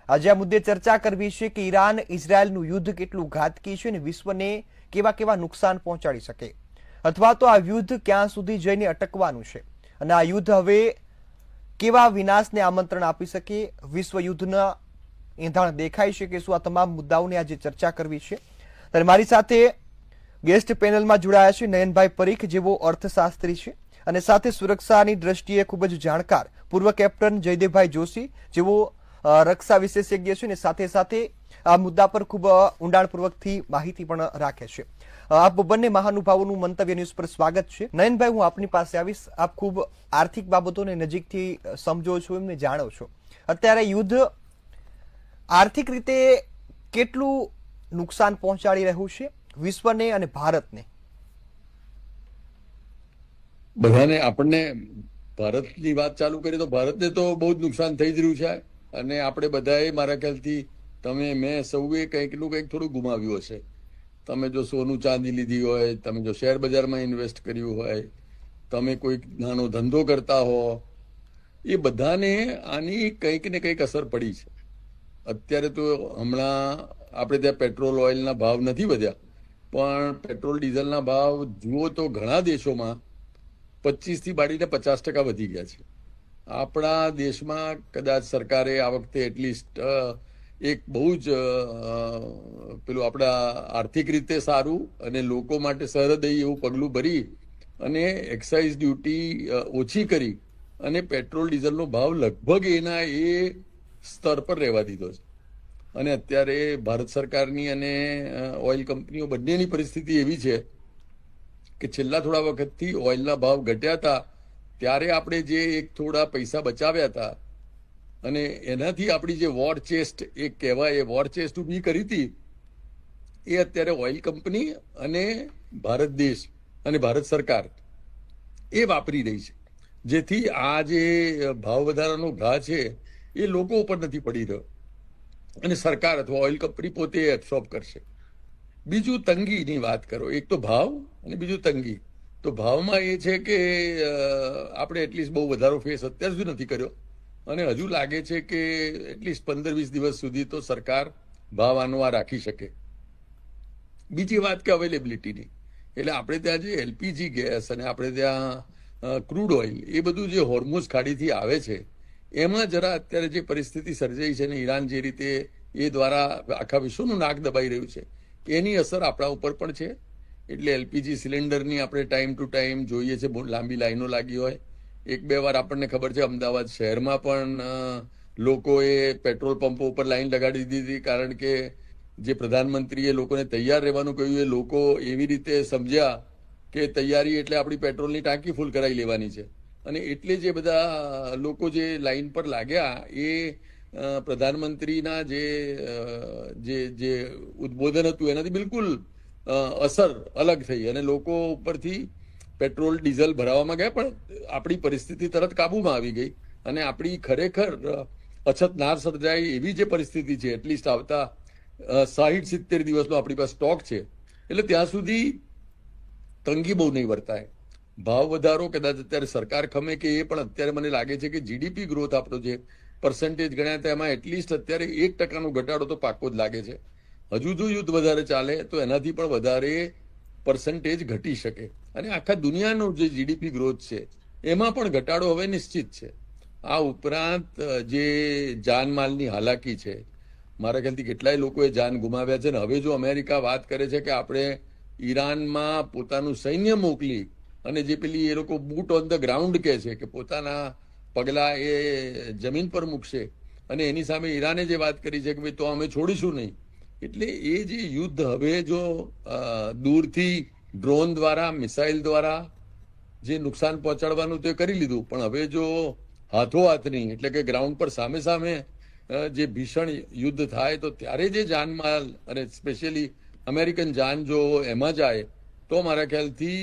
આજે આ મુદ્દે ચર્ચા કરવી છે કે ઈરાન ઇઝરાયલનું યુદ્ધ કેટલું ઘાતકી છે અને વિશ્વને કેવા કેવા નુકસાન પહોંચાડી શકે, અથવા તો આ યુદ્ધ ક્યાં સુધી જઈને અટકવાનું છે અને આ યુદ્ધ હવે કેવા વિનાશને આમંત્રણ આપી શકે, વિશ્વ યુદ્ધના એંધાણ દેખાઈ છે કે શું? આ તમામ મુદ્દાઓની આજે ચર્ચા કરવી છે. ત્યારે મારી સાથે ગેસ્ટ પેનલમાં જોડાયા છે નયનભાઈ પરીખ, જેઓ અર્થશાસ્ત્રી છે અને સાથે સુરક્ષાની દ્રષ્ટિએ ખૂબ જ જાણકાર પૂર્વ કેપ્ટન જયદેવભાઈ જોશી, જેઓ રક્ષા વિશેષજ્ઞ છે અને સાથે સાથે આ મુદ્દા પર ખૂબ ઊંડાણપૂર્વકથી માહિતી પણ રાખે છે. આપ બંને મહાનુભાવોનું મંતવ્ય ન્યૂઝ પર સ્વાગત છે. નયનભાઈ, હું આપની પાસે આવીશ. આપ ખૂબ આર્થિક બાબતોને નજીકથી સમજો છો, એમને જાણો છો. અત્યારે યુદ્ધ આર્થિક રીતે કેટલું નુકસાન પહોંચાડી રહ્યું છે વિશ્વને અને ભારતને? બધાને. આપણને ભારતની વાત ચાલુ કરીએ તો ભારતને તો બહુ જ નુકસાન થઈ જ રહ્યું છે અને આપણે બધાએ, મારા ખ્યાલથી તમે, મેં, સૌએ કંઈકનું કંઈક થોડું ગુમાવ્યું હશે. તમે જો સોનું ચાંદી લીધી હોય, તમે જો શેર બજારમાં ઇન્વેસ્ટ કર્યું હોય, તમે કોઈક નાનો ધંધો કરતા હો, એ બધાને આની કંઈક ને કંઈક અસર પડી છે. અત્યારે તો હમણાં આપણે ત્યાં પેટ્રોલ ઓઇલના ભાવ નથી વધ્યા, પણ પેટ્રોલ ડીઝલના ભાવ જુઓ તો ઘણા દેશોમાં 25 થી માંડીને 50% વધી ગયા છે. આપણા દેશમાં કદાચ સરકારે આ વખતે એટલીસ્ટ એક બહુ જ પેલું આપણા આર્થિક રીતે સારું અને લોકો માટે સહૃદયી એવું પગલું ભરી અને એક્સાઇઝ ડ્યુટી ઓછી કરી અને પેટ્રોલ ડીઝલનો ભાવ લગભગ એના એ સ્તર પર રહેવા દીધો છે. અને અત્યારે ભારત સરકારની અને ઓઇલ કંપનીઓ બંનેની પરિસ્થિતિ એવી છે કે છેલ્લા થોડા વખતથી ઓઇલના ભાવ ઘટ્યા હતા ત્યારે આપણે જે એક થોડા પૈસા બચાવ્યા હતા અને એનાથી આપણી જે વોર ચેસ્ટ એક કહેવાય, એ વોર ચેસ્ટ ઊભી કરી હતી, એ અત્યારે ઓઇલ કંપની અને ભારત દેશ અને ભારત સરકાર એ વાપરી રહી છે. જેથી આ જે ભાવ વધારાનો ઘા છે એ લોકો ઉપર નથી પડી રહ્યો અને સરકાર અથવા ઓઇલ કંપની પોતે એબ્સોર્બ કરશે. બીજું તંગીની વાત કરો. એક તો ભાવ અને બીજું તંગી. તો ભાવમાં એ છે કે આપણે એટલીસ્ટ બહુ વધારો ફેસ અત્યાર સુધી નથી કર્યો અને હજુ લાગે છે કે એટલીસ્ટ 15-20 દિવસ સુધી તો સરકાર ભાવ આનો આ રાખી શકે. બીજી વાત કે અવેલેબિલિટીની, એટલે આપણે ત્યાં જે એલપીજી ગેસ અને આપણે ત્યાં ક્રૂડ ઓઇલ એ બધું જે હોર્મુઝ ખાડીથી આવે છે એમાં જરા અત્યારે જે પરિસ્થિતિ સર્જાઈ છે ને ઈરાન જે રીતે એ દ્વારા આખા વિશ્વનું નાક દબાઈ રહ્યું છે એની અસર આપણા ઉપર પણ છે. એટલે એલપીજી સિલિન્ડરની આપણે ટાઈમ ટુ ટાઈમ જોઈએ છે, બહુ લાંબી લાઈનો લાગી હોય. 1-2 વાર આપણને ખબર છે અમદાવાદ શહેરમાં પણ લોકોએ પેટ્રોલ પંપો ઉપર લાઈન લગાડી દીધી, કારણ કે જે પ્રધાનમંત્રીએ લોકોને તૈયાર રહેવાનું કહ્યું એ લોકો એવી રીતે સમજ્યા કે તૈયારી એટલે આપણી પેટ્રોલની ટાંકી ફૂલ કરાવી લેવાની છે. અને એટલે જે બધા લોકો જે લાઈન પર લાગ્યા એ પ્રધાનમંત્રીના જે ઉદ્બોધન હતું એનાથી બિલકુલ અસર અલગ થઈ અને લોકો ઉપરથી પેટ્રોલ ડીઝલ ભરાવામાં ગયા, પણ આપણી પરિસ્થિતિ તરત કાબુમાં આવી ગઈ અને આપણી ખરેખર અછત ના સર્જાય એવી જે પરિસ્થિતિ છે, એટલીસ્ટ આવતા 60-70 દિવસનો આપણી પાસે સ્ટોક છે. એટલે ત્યાં સુધી તંગી બહુ નહીં વર્તાય. ભાવ વધારો કદાચ અત્યારે સરકાર ખમે કે એ, પણ અત્યારે મને લાગે છે કે જીડીપી ગ્રોથ આપણો જે પર્સન્ટેજ ગણ્યા હતા એમાં એટલીસ્ટ અત્યારે 1% ઘટાડો તો પાકો જ લાગે છે. હજુ જો યુદ્ધ વધારે ચાલે તો એનાથી પણ વધારે પર્સન્ટેજ ઘટી શકે અને આખા દુનિયાનો જે જીડીપી ગ્રોથ છે એમાં પણ ઘટાડો હવે નિશ્ચિત છે. આ ઉપરાંત જે જાનમાલની હાલાકી છે, મારા ખ્યાલથી કેટલાય લોકોએ જાન ગુમાવ્યા છે ને હવે જો અમેરિકા વાત કરે છે કે આપણે ઈરાનમાં પોતાનું સૈન્ય મોકલી અને જે પેલી એ લોકો બૂટ ઓન ધ ગ્રાઉન્ડ કહે છે કે પોતાના પગલા એ જમીન પર મૂકશે અને એની સામે ઈરાને જે વાત કરી છે કે ભાઈ તો અમે છોડીશું નહીં. એટલે એ જે યુદ્ધ હવે જો દૂરથી ડ્રોન દ્વારા, મિસાઇલ દ્વારા જે નુકસાન પહોંચાડવાનું તે કરી લીધું, પણ હવે જો હાથોહાથ નહીં એટલે કે ગ્રાઉન્ડ પર સામે સામે જે ભીષણ યુદ્ધ થાય તો ત્યારે જે જાનમાલ અને સ્પેશિયલી અમેરિકન જાન જો એમાં જાય તો મારા ખ્યાલથી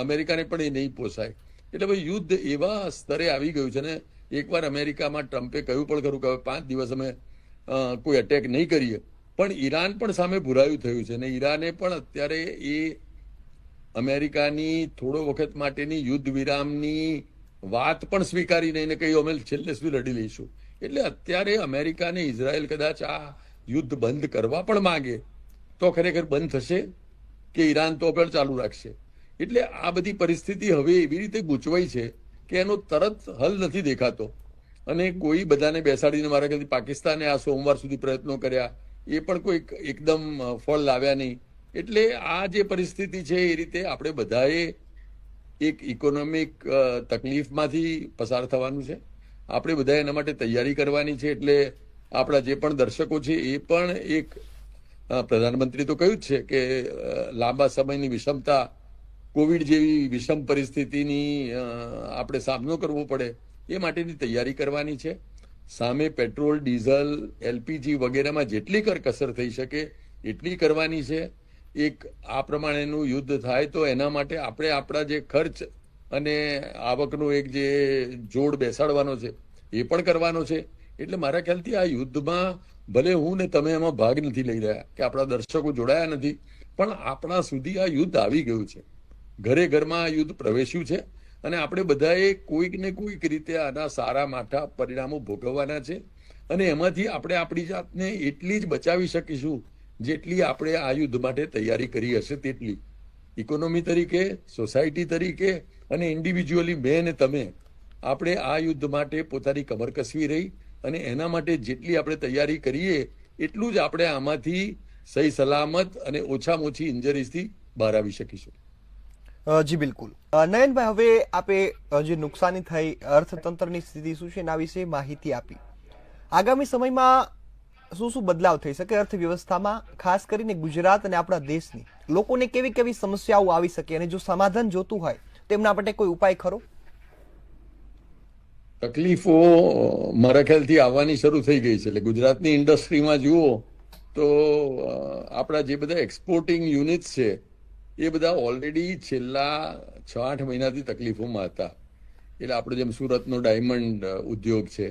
અમેરિકાને પણ એ નહીં પોસાય. એટલે ભાઈ યુદ્ધ એવા સ્તરે આવી ગયું છે ને એકવાર અમેરિકામાં ટ્રમ્પે કહ્યું પણ ખરું કે 5 દિવસ અમે કોઈ અટેક નહીં કરીએ, પણ ઈરાન પણ સામે ભુરાયું થયું છે ને ઈરાને પણ અત્યારે એ અમેરિકાની થોડો વખત માટેની યુદ્ધ વિરામની વાત પણ સ્વીકારી નહીં ને કહ્યું અમે છેલ્લે સુધી લડી લઈશું. એટલે અત્યારે અમેરિકા અને ઇઝરાયલ કદાચ આ યુદ્ધ બંધ કરવા પણ માંગે તો ખરેખર બંધ થશે કે ઈરાન તો પણ ચાલુ રાખશે. એટલે આ બધી પરિસ્થિતિ હવે એવી રીતે ગૂંચવાઈ છે કે એનો તરત હલ નથી દેખાતો. અને કોઈ બધાને બેસાડીને મારા ખ્યાલથી પાકિસ્તાને આ સોમવાર સુધી પ્રયત્નો કર્યા, એ પણ કોઈ એકદમ ફળ લાવ્યા નહીં. એટલે આ જે પરિસ્થિતિ છે એ રીતે આપણે બધાએ એક ઇકોનોમિક તકલીફમાંથી પસાર થવાનું છે. આપણે બધાએ એના માટે તૈયારી કરવાની છે. એટલે આપણા જે પણ દર્શકો છે એ પણ એક પ્રધાનમંત્રી તો કહ્યું જ છે કે લાંબા સમયની વિષમતા, કોવિડ જેવી વિષમ પરિસ્થિતિની આપણે સામનો કરવો પડે એ માટેની તૈયારી કરવાની છે. સામે પેટ્રોલ, ડીઝલ, એલપીજી વગેરેમાં જેટલી કરકસર થઈ શકે એટલી કરવાની છે. એક આ પ્રમાણેનું યુદ્ધ થાય તો એના માટે આપણે આપણા જે ખર્ચ અને આવકનો એક જે જોડ બેસાડવાનો છે એ પણ કરવાનો છે. એટલે મારા ખ્યાલથી આ યુદ્ધમાં ભલે હું ને તમે એમાં ભાગ નથી લઈ રહ્યા કે આપણા દર્શકો જોડાયા નથી, પણ આપણા સુધી આ યુદ્ધ આવી ગયું છે. ઘરે ઘરમાં આ યુદ્ધ પ્રવેશ્યું છે અને આપણે બધાએ કોઈક ને કોઈક રીતે આના સારા માઠા પરિણામો ભોગવવાના છે. અને એમાંથી આપણે આપણી જાતને એટલી જ બચાવી શકીશું જેટલી આપણે આ યુદ્ધ માટે તૈયારી કરી હશે તેટલી. ઇકોનોમી તરીકે, સોસાયટી તરીકે અને ઇન્ડિવિજ્યુઅલી મેં ને તમે આપણે આ યુદ્ધ માટે પોતાની કમર કસવી રહી અને એના માટે જેટલી આપણે તૈયારી કરીએ એટલું જ આપણે આમાંથી સહી સલામત અને ઓછામાં ઓછી ઇન્જરીઝથી બહાર આવી શકીશું. જી બિલકુલ. નયનભાઈ, હવે આપે જે નુકસાની થઈ, અર્થતંત્રની સ્થિતિ શું છે એના વિશે માહિતી આપી. આગામી સમયમાં શું શું બદલાવ થઈ શકે અર્થવ્યવસ્થામાં, ખાસ કરીને ગુજરાત અને આપણા દેશની લોકોને કેવી કેવી સમસ્યાઓ આવી શકે, અને જો સમાધાન જોતું હોય તેમના માટે કોઈ ઉપાય ખરો? તકલીફો મારા ખ્યાલથી આવવાની શરૂ થઈ ગઈ છે. એટલે ગુજરાતની ઇન્ડસ્ટ્રીમાં જુઓ તો આપણા જે બધા એક્સપોર્ટિંગ યુનિટ્સ છે એ બધા ઓલરેડી છેલ્લા 6-8 મહિનાથી તકલીફોમાં હતા. એટલે આપણે જેમ સુરતનો ડાયમંડ ઉદ્યોગ છે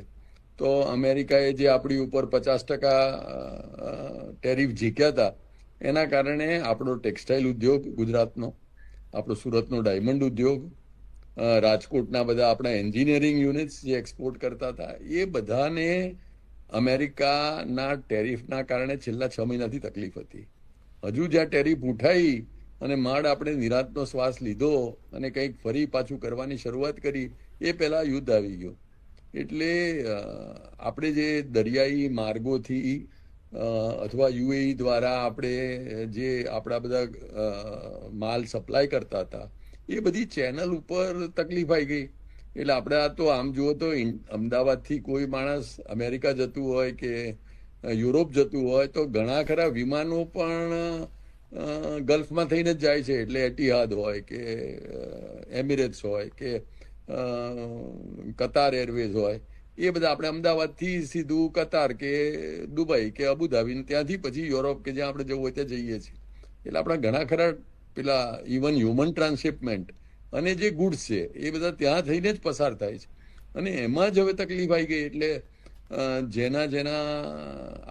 તો અમેરિકાએ જે આપણી ઉપર 50% ટેરિફ ઝીક્યા હતા એના કારણે આપણો ટેક્સટાઇલ ઉદ્યોગ ગુજરાતનો, આપણો સુરતનો ડાયમંડ ઉદ્યોગ, રાજકોટના બધા આપણા એન્જિનિયરિંગ યુનિટ્સ જે એક્સપોર્ટ કરતા હતા એ બધાને અમેરિકાના ટેરિફના કારણે છેલ્લા 6 મહિનાથી તકલીફ હતી. હજુ જ્યાં ટેરિફ ઉઠાઈ અને માંડ આપણે નિરાંતનો શ્વાસ લીધો અને કંઈક ફરી પાછું કરવાની શરૂઆત કરી એ પહેલા યુદ્ધ આવી ગયું. એટલે આપણે જે દરિયાઈ માર્ગોથી અથવા યુએઈ દ્વારા આપણે જે આપણા બધા માલ સપ્લાય કરતા હતા એ બધી ચેનલ ઉપર તકલીફ આવી ગઈ. એટલે આપણે આ તો આમ જુઓ તો અમદાવાદથી કોઈ માણસ અમેરિકા જતું હોય કે યુરોપ જતું હોય તો ઘણા ખરા વિમાનો પણ ગલ્ફમાં થઈને જ જાય છે. એટલે એટિહાદ હોય કે એમિરેટ્સ હોય કે કતાર એરવેઝ હોય, એ બધા આપણે અમદાવાદથી સીધું કતાર કે દુબઈ કે અબુધાબી, ત્યાંથી પછી યુરોપ કે જ્યાં આપણે જવું હોય ત્યાં જઈએ છીએ. એટલે આપણા ઘણા ખરા પેલા ઇવન હ્યુમન ટ્રાન્સશિપમેન્ટ અને જે ગુડ્સ છે એ બધા ત્યાં થઈને જ પસાર થાય છે. અને એમાં જ હવે તકલીફ આવી ગઈ. એટલે જેના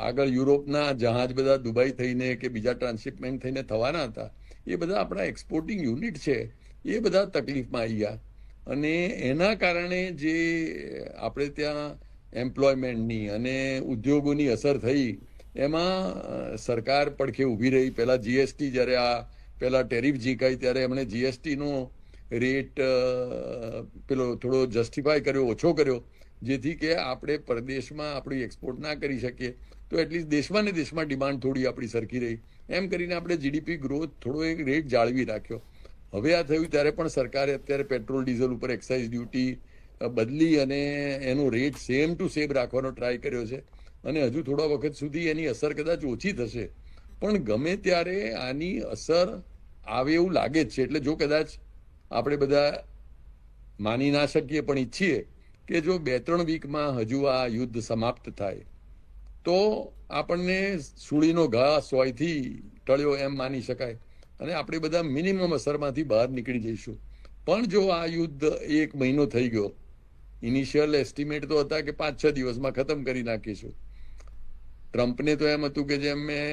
આગળ યુરોપના જહાજ બધા દુબઈ થઈને કે બીજા ટ્રાન્સશિપમેન્ટ થઈને થવાના હતા એ બધા આપણા એક્સપોર્ટિંગ યુનિટ છે એ બધા તકલીફમાં આવી ગયા. અને એના કારણે જે આપણે ત્યાં એમ્પ્લોયમેન્ટની અને ઉદ્યોગોની અસર થઈ એમાં સરકાર પડખે ઊભી રહી. પહેલા જીએસટી, જ્યારે આ પહેલા ટેરિફ ઝીકાઈ ત્યારે એમણે જીએસટીનો રેટ પેલો થોડો જસ્ટિફાય કર્યો, ઓછો કર્યો, જેથી કે આપણે પરદેશમાં આપણી એક્સપોર્ટ ના કરી શકીએ તો એટલીસ્ટ દેશમાં ને દેશમાં ડિમાન્ડ થોડી આપણી સરખી રહી. એમ કરીને આપણે જીડીપી ગ્રોથ થોડો એક રેટ જાળવી રાખ્યો. હવે આ થયું ત્યારે પણ સરકારે અત્યારે પેટ્રોલ ડીઝલ ઉપર એક્સાઇઝ ડ્યુટી બદલી અને એનો રેટ સેમ ટુ સેમ રાખવાનો ટ્રાય કર્યો છે. અને હજુ થોડા વખત સુધી એની અસર કદાચ ઓછી થશે, પણ ગમે ત્યારે આની અસર આવે એવું લાગે જ છે. એટલે જો કદાચ આપણે બધા માની ના શકીએ પણ ઈચ્છીએ કે જો 2-3 વીકમાં હજુ આ યુદ્ધ સમાપ્ત થાય તો આપણને સૂળીનો ઘા સોયથી ટળ્યો એમ માની શકાય અને આપણે બધા મિનિમમ અસરમાંથી બહાર નીકળી જઈશું. પણ જો આ યુદ્ધ 1 મહિનો થઈ ગયો, ઇનિશિયલ એસ્ટિમેટ તો હતા કે 5-6 દિવસમાં ખતમ કરી નાખીશું. ટ્રમ્પને તો એમ હતું કે જેમ મેં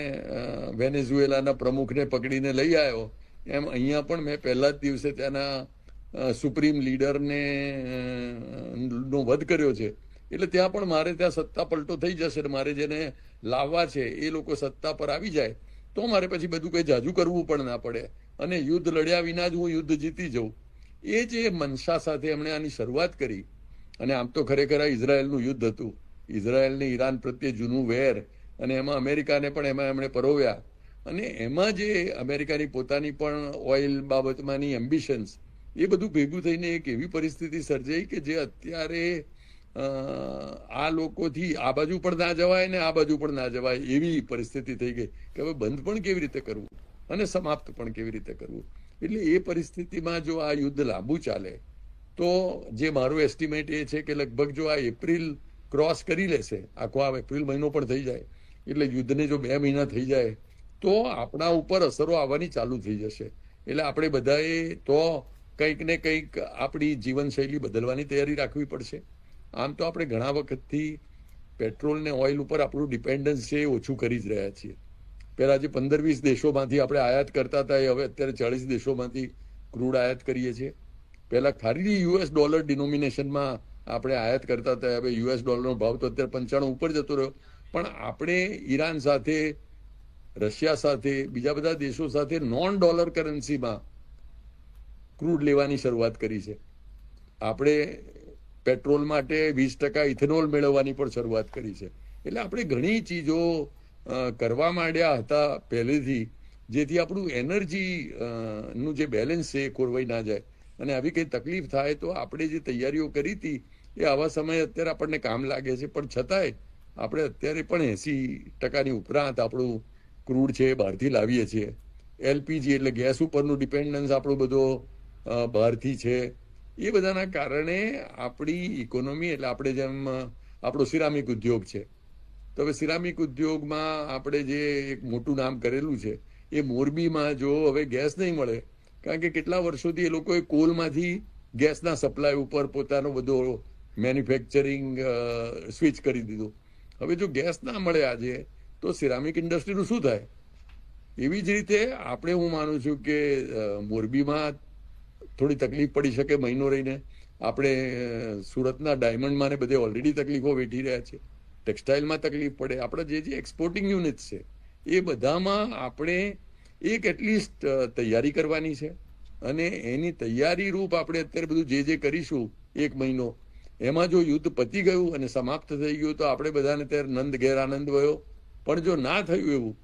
વેનેઝુએલાના પ્રમુખને પકડીને લઈ આવ્યો એમ અહીંયા પણ મેં પહેલા જ દિવસે ત્યાંના સુપ્રીમ લીડરને નો વધ કર્યો છે. એટલે ત્યાં પણ મારે ત્યાં સત્તા પલટો થઈ જશે ને મારે જેને લાવવા છે એ લોકો સત્તા પર આવી જાય તો મારે પછી બધું કંઈ જાજુ કરવું પણ ના પડે અને યુદ્ધ લડ્યા વિના જ હું યુદ્ધ જીતી જઉં. એ જે મનસા સાથે એમણે આની શરૂઆત કરી, અને આમ તો ખરેખર આ ઇઝરાયલનું યુદ્ધ હતું, ઇઝરાયલને ઈરાન પ્રત્યે જૂનું વેર, અને એમાં અમેરિકાને પણ એમાં એમણે પરોવ્યા, અને એમાં જે અમેરિકાની પોતાની પણ ઓઇલ બાબતમાંની એમ્બિશન્સ, એ બધું ભેગું થઈને એક એવી પરિસ્થિતિ સર્જાઈ કે જે અત્યારે આ લોકોથી આ બાજુ પણ ના જવાય ને આ બાજુ પણ ના જવાય એવી પરિસ્થિતિ થઈ ગઈ કે હવે બંધ પણ કેવી રીતે કરવું અને સમાપ્ત પણ કેવી રીતે કરવું. એટલે એ પરિસ્થિતિમાં જો આ યુદ્ધ લાંબુ ચાલે તો જે મારું એસ્ટિમેટ એ છે કે લગભગ જો આ એપ્રિલ ક્રોસ કરી લેશે, આખો આ એપ્રિલ મહિનો પણ થઈ જાય, એટલે યુદ્ધને જો 2 મહિના થઈ જાય તો આપણા ઉપર અસરો આવવાની ચાલુ થઈ જશે. એટલે આપણે બધાએ તો કંઈક ને કંઈક આપણી જીવનશૈલી બદલવાની તૈયારી રાખવી પડશે. આમ તો આપણે ઘણા વખતથી પેટ્રોલ ને ઓઇલ ઉપર આપણું ડિપેન્ડન્સ છે એ ઓછું કરી જ રહ્યા છીએ. પહેલા જે 15-20 દેશોમાંથી આપણે આયાત કરતા હતા એ હવે અત્યારે 40 દેશોમાંથી ક્રૂડ આયાત કરીએ છીએ. પહેલા ખાલી US ડોલર ડિનોમિનેશનમાં આપણે આયાત કરતા હતા, હવે US ડોલરનો ભાવ તો અત્યારે 95 ઉપર જતો રહ્યો. પણ આપણે ઈરાન સાથે, રશિયા સાથે, બીજા બધા દેશો સાથે નોન ડોલર કરન્સીમાં ક્રૂડ લેવાની શરૂઆત કરી છે. આપણે પેટ્રોલ માટે 20% ઇથેનોલ મેળવવાની પણ શરૂઆત કરી છે. એટલે આપણે ઘણી ચીજો કરવા માંડ્યા હતા પહેલેથી, જેથી આપણું એનર્જી નું જે બેલેન્સ છે એ ખોરવાઈ ના જાય. અને આવી કંઈ તકલીફ થાય તો આપણે જે તૈયારીઓ કરી હતી એ આવા સમયે અત્યારે આપણને કામ લાગે છે. પણ છતાંય આપણે અત્યારે પણ 80% ઉપરાંત આપણું ક્રૂડ છે એ બહારથી લાવીએ છીએ. LPG એટલે ગેસ ઉપરનું ડિપેન્ડન્સ આપણો બધો બહારથી છે. એ બધાના કારણે આપણી ઇકોનોમી, એટલે આપણે જેમ આપણો સિરામિક ઉદ્યોગ છે, તો હવે સિરામિક ઉદ્યોગમાં આપણે જે એક મોટું નામ કરેલું છે એ મોરબીમાં જો હવે ગેસ નહીં મળે, કારણ કે કેટલા વર્ષોથી એ લોકોએ કોલમાંથી ગેસના સપ્લાય ઉપર પોતાનો બધો મેન્યુફેક્ચરિંગ સ્વિચ કરી દીધું. હવે જો ગેસ ના મળે આજે તો સિરામિક ઇન્ડસ્ટ્રીનું શું થાય? એવી જ રીતે આપણે, હું માનું છું કે મોરબીમાં થોડી તકલીફ પડી શકે મહિનો રહીને. આપણે સુરતના ડાયમંડમાં ને બધે ઓલરેડી તકલીફો વેઠી રહ્યા છે. ટેક્સટાઇલમાં તકલીફ પડે. આપણા જે એક્સપોર્ટિંગ યુનિટ છે એ બધામાં આપણે એક એટલીસ્ટ તૈયારી કરવાની છે. અને એની તૈયારી રૂપ આપણે અત્યારે બધું જે કરીશું 1 મહિનો, એમાં જો યુદ્ધ પતી ગયું અને સમાપ્ત થઈ ગયું તો આપણે બધાને ત્યારે નંદ ઘેર આનંદ વયો. પણ જો ના થયું એવું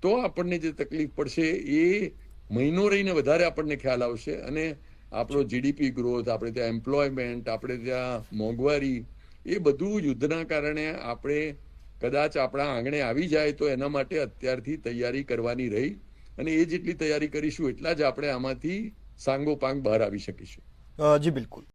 તો આપણને જે તકલીફ પડશે એ મહિનો રહીને વધારે આપણને ખ્યાલ આવશે. અને આપણો GDP ગ્રોથ, આપણે ત્યાં એમ્પ્લોયમેન્ટ, આપણે ત્યાં મોંઘવારી, એ બધું યુદ્ધના કારણે આપણે કદાચ આપણા આંગણે આવી જાય તો એના માટે અત્યારથી તૈયારી કરવાની રહી. અને એ જેટલી તૈયારી કરીશું એટલા જ આપણે આમાંથી સાંગોપાંગ બહાર આવી શકીશું. જી બિલકુલ.